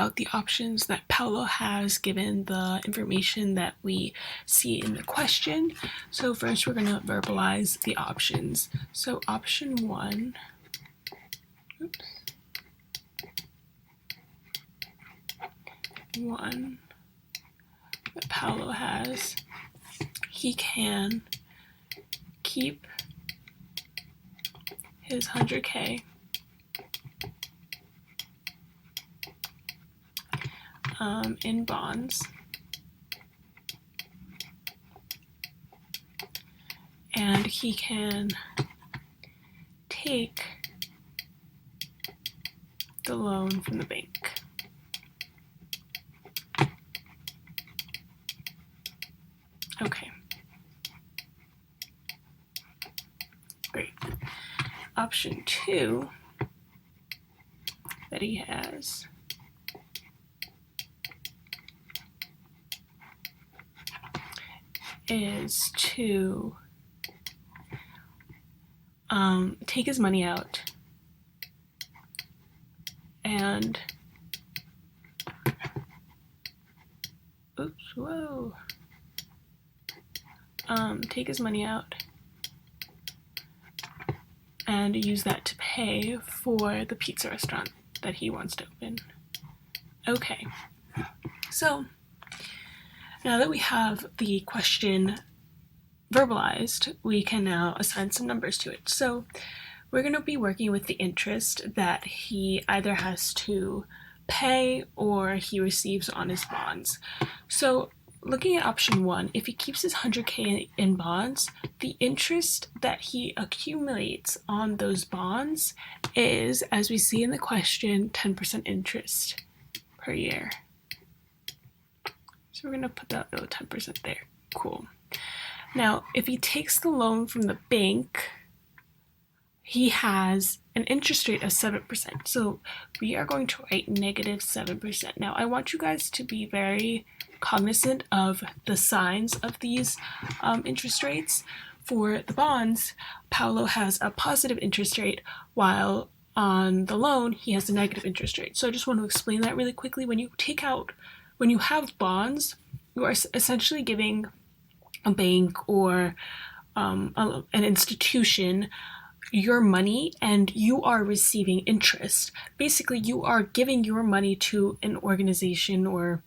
out the options that Paolo has given the information that we see in the question. So first we're going to verbalize the options. So option 1, that Paolo has, he can keep his 100K in bonds, and he can take the loan from the bank. Okay. Great. Option 2 that he has is to take his money out and take his money out and use that to pay for the pizza restaurant that he wants to open. Okay, so now that we have the question verbalized, we can now assign some numbers to it. So we're going to be working with the interest that he either has to pay or he receives on his bonds. So looking at option 1, if he keeps his 100K in bonds, the interest that he accumulates on those bonds is, as we see in the question, 10% interest per year. So we're going to put that little 10% there. Cool. Now, if he takes the loan from the bank, he has an interest rate of 7%. So we are going to write negative 7%. Now, I want you guys to be very cognizant of the signs of these interest rates. For the bonds, Paolo has a positive interest rate, while on the loan, he has a negative interest rate. So I just want to explain that really quickly. When you have bonds, you are essentially giving a bank or an institution your money, and you are receiving interest. Basically, you are giving your money to an organization or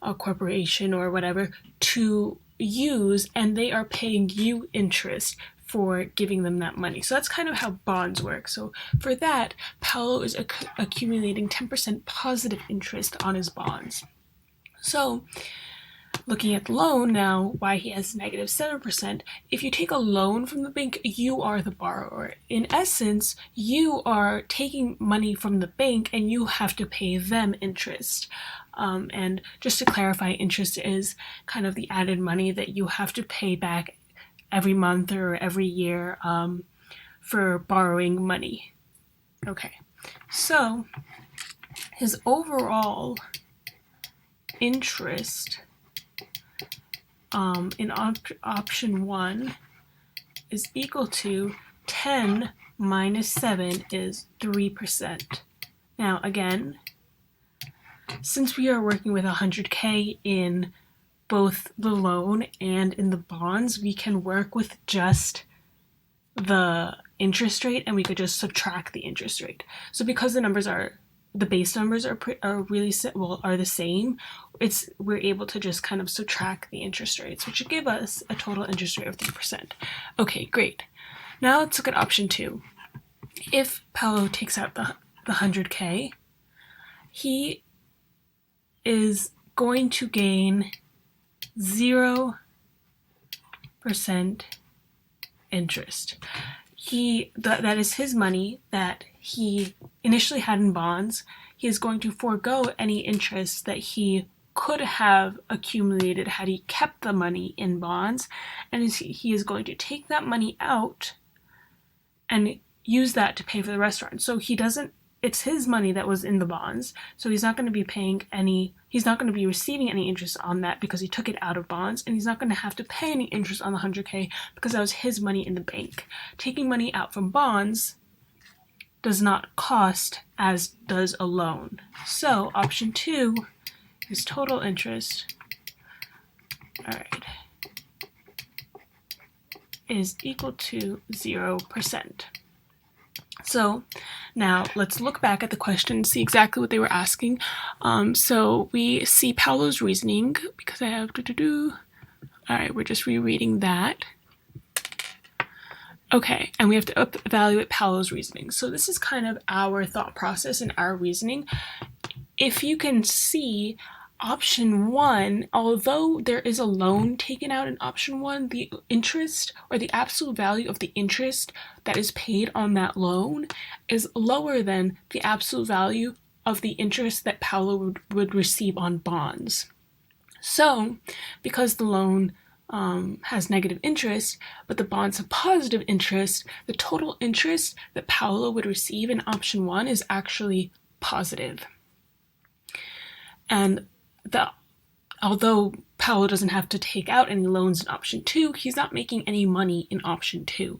a corporation or whatever to use, and they are paying you interest for giving them that money. So that's kind of how bonds work. So for that, Paolo is accumulating 10% positive interest on his bonds. So looking at the loan now, why he has negative 7%, if you take a loan from the bank, you are the borrower. In essence, you are taking money from the bank and you have to pay them interest. And just to clarify, interest is kind of the added money that you have to pay back every month or every year for borrowing money. Okay, so his overall interest in option 1 is equal to 10 minus 7 is 3%. Now again, since we are working with 100K in both the loan and in the bonds, we can work with just the interest rate and we could just subtract the interest rate. So because the base numbers are the same, we're able to just kind of subtract the interest rates, which would give us a total interest rate of 3%. Okay, great. Now let's look at option 2. If Paolo takes out the 100K, he is going to gain 0% interest. That is his money that he initially had in bonds. He is going to forego any interest that he could have accumulated had he kept the money in bonds, and he is going to take that money out and use that to pay for the restaurant. So it's his money that was in the bonds, so he's not going to be receiving any interest on that because he took it out of bonds, and he's not going to have to pay any interest on the 100K because that was his money in the bank. Taking money out from bonds does not cost as does a loan. So option 2 is total interest, all right, is equal to 0%. So now let's look back at the question and see exactly what they were asking. So we see Paolo's reasoning, because I have all right, we're just rereading that. Okay, and we have to evaluate Paolo's reasoning. So this is kind of our thought process and our reasoning. If you can see, option 1, although there is a loan taken out in option 1, the interest or the absolute value of the interest that is paid on that loan is lower than the absolute value of the interest that Paolo would receive on bonds. So, because the loan has negative interest, but the bonds have positive interest, the total interest that Paolo would receive in option 1 is actually positive. And although Paolo doesn't have to take out any loans in option 2, he's not making any money in option 2.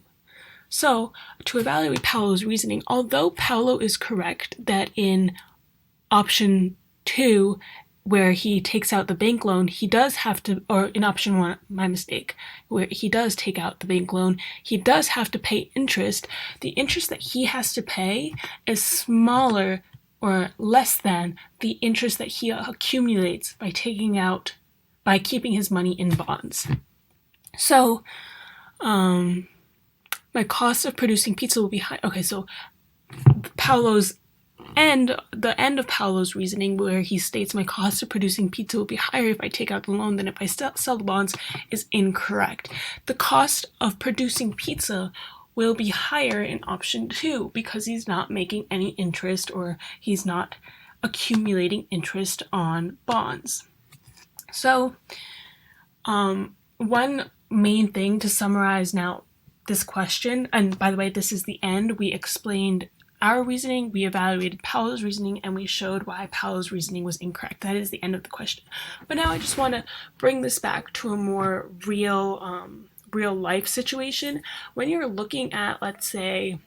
So to evaluate Paolo's reasoning, although Paolo is correct that in option 2, where he takes out the bank loan, he does have to, or in option 1, my mistake, where he does take out the bank loan, he does have to pay interest. The interest that he has to pay is smaller or less than the interest that he accumulates by keeping his money in bonds. So, my cost of producing pizza will be high. Okay, so the end of Paolo's reasoning, where he states my cost of producing pizza will be higher if I take out the loan than if I sell the bonds, is incorrect. The cost of producing pizza will be higher in option 2 because he's not making any interest, or he's not accumulating interest on bonds. So one main thing to summarize now this question, and by the way, this is the end. We explained our reasoning, we evaluated Paolo's reasoning, and we showed why Paolo's reasoning was incorrect. That is the end of the question. But now I just want to bring this back to a more real life situation. When you're looking at, let's say,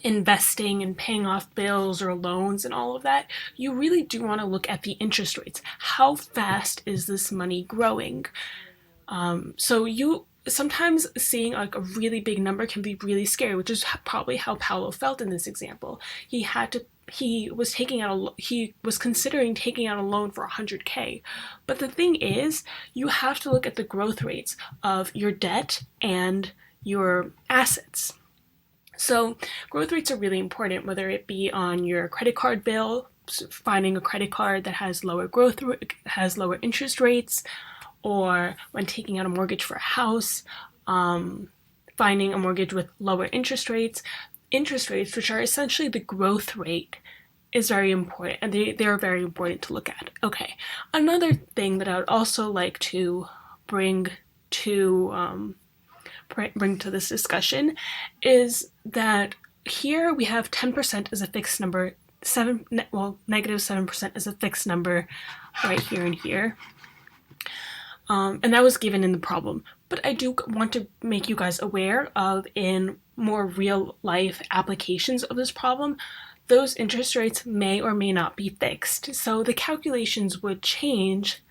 investing and paying off bills or loans and all of that, you really do want to look at the interest rates. How fast is this money growing? So you sometimes seeing like a really big number can be really scary, which is probably how Paolo felt in this example. He was considering taking out a loan for $100K. But the thing is, you have to look at the growth rates of your debt and your assets. So growth rates are really important, whether it be on your credit card bill, finding a credit card that has lower interest rates, or when taking out a mortgage for a house, finding a mortgage with lower interest rates, which are essentially the growth rate, is very important, and they are very important to look at. Okay, another thing that I would also like to bring to this discussion is that here we have 10% as a fixed number, negative 7% as a fixed number right here and here. And that was given in the problem. But I do want to make you guys aware of, in more real life applications of this problem, those interest rates may or may not be fixed. So the calculations would change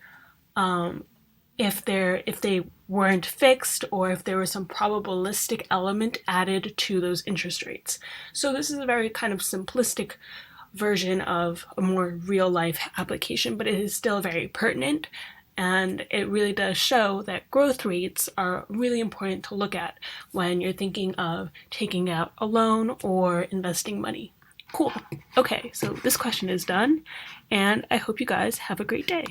if they weren't fixed, or if there was some probabilistic element added to those interest rates. So this is a very kind of simplistic version of a more real life application, but it is still very pertinent. And it really does show that growth rates are really important to look at when you're thinking of taking out a loan or investing money. Cool. Okay, so this question is done, and I hope you guys have a great day.